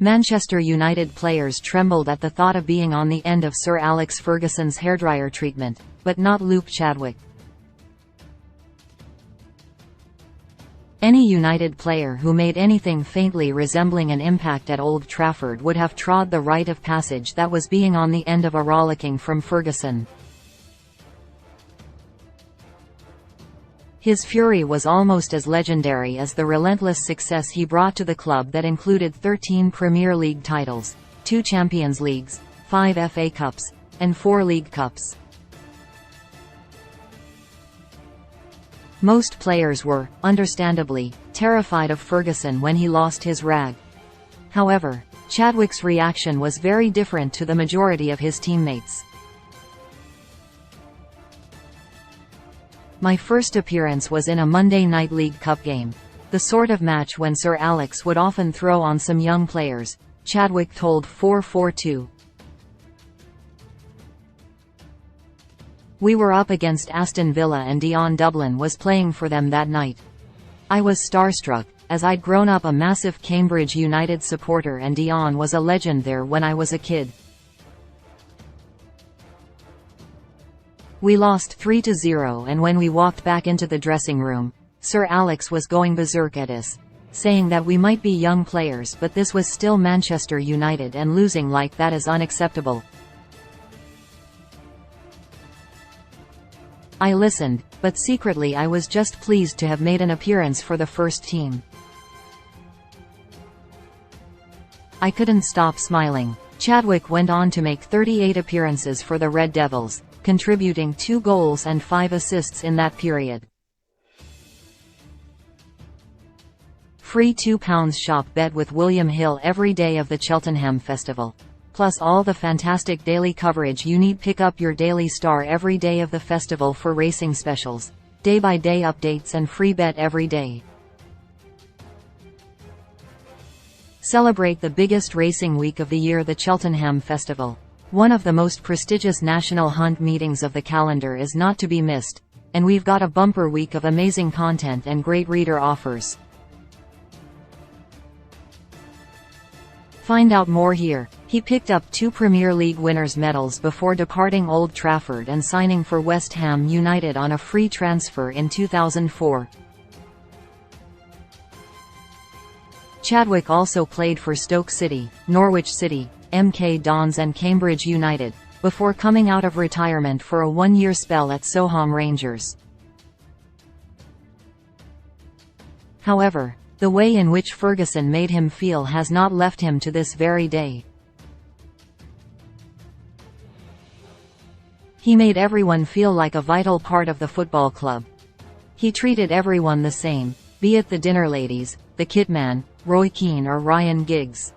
Manchester United players trembled at the thought of being on the end of Sir Alex Ferguson's hairdryer treatment, but not Luke Chadwick. Any United player who made anything faintly resembling an impact at Old Trafford would have trod the rite of passage that was being on the end of a rollicking from Ferguson. His fury was almost as legendary as the relentless success he brought to the club that included 13 Premier League titles, 2 Champions Leagues, 5 FA Cups, and 4 League Cups. Most players were, understandably, terrified of Ferguson when he lost his rag. However, Chadwick's reaction was very different to the majority of his teammates. My first appearance was in a Monday night League Cup game. The sort of match when Sir Alex would often throw on some young players, Chadwick told 442. We were up against Aston Villa and Dion Dublin was playing for them that night. I was starstruck, as I'd grown up a massive Cambridge United supporter and Dion was a legend there when I was a kid. We lost 3-0 and when we walked back into the dressing room, Sir Alex was going berserk at us, saying that we might be young players but this was still Manchester United and losing like that is unacceptable. I listened, but secretly I was just pleased to have made an appearance for the first team. I couldn't stop smiling. Chadwick went on to make 38 appearances for the Red Devils, contributing 2 goals and 5 assists in that period. Free £2 shop bet with William Hill every day of the Cheltenham Festival. Plus all the fantastic daily coverage you need. Pick up your Daily Star every day of the festival for racing specials, day-by-day updates and free bet every day. Celebrate the biggest racing week of the year, the Cheltenham Festival. One of the most prestigious national hunt meetings of the calendar is not to be missed, and we've got a bumper week of amazing content and great reader offers. Find out more here. He picked up 2 Premier League winners' medals before departing Old Trafford and signing for West Ham United on a free transfer in 2004. Chadwick also played for Stoke City, Norwich City, MK Dons and Cambridge United, before coming out of retirement for a 1-year spell at Soham Rangers. However, the way in which Ferguson made him feel has not left him to this very day. He made everyone feel like a vital part of the football club. He treated everyone the same, be it the dinner ladies, the kitman, Roy Keane or Ryan Giggs.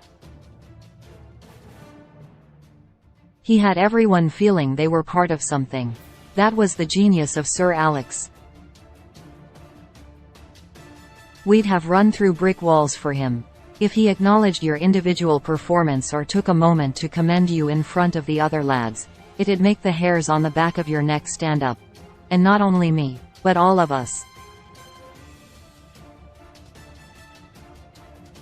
He had everyone feeling they were part of something. That was the genius of Sir Alex. We'd have run through brick walls for him. If he acknowledged your individual performance or took a moment to commend you in front of the other lads, it'd make the hairs on the back of your neck stand up. And not only me, but all of us.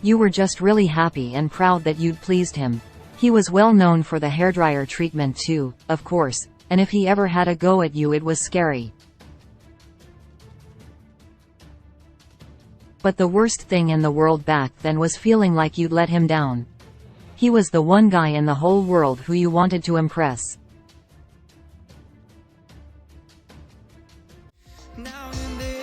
You were just really happy and proud that you'd pleased him. He was well known for the hairdryer treatment too, of course, and if he ever had a go at you it was scary. But the worst thing in the world back then was feeling like you'd let him down. He was the one guy in the whole world who you wanted to impress. Now and then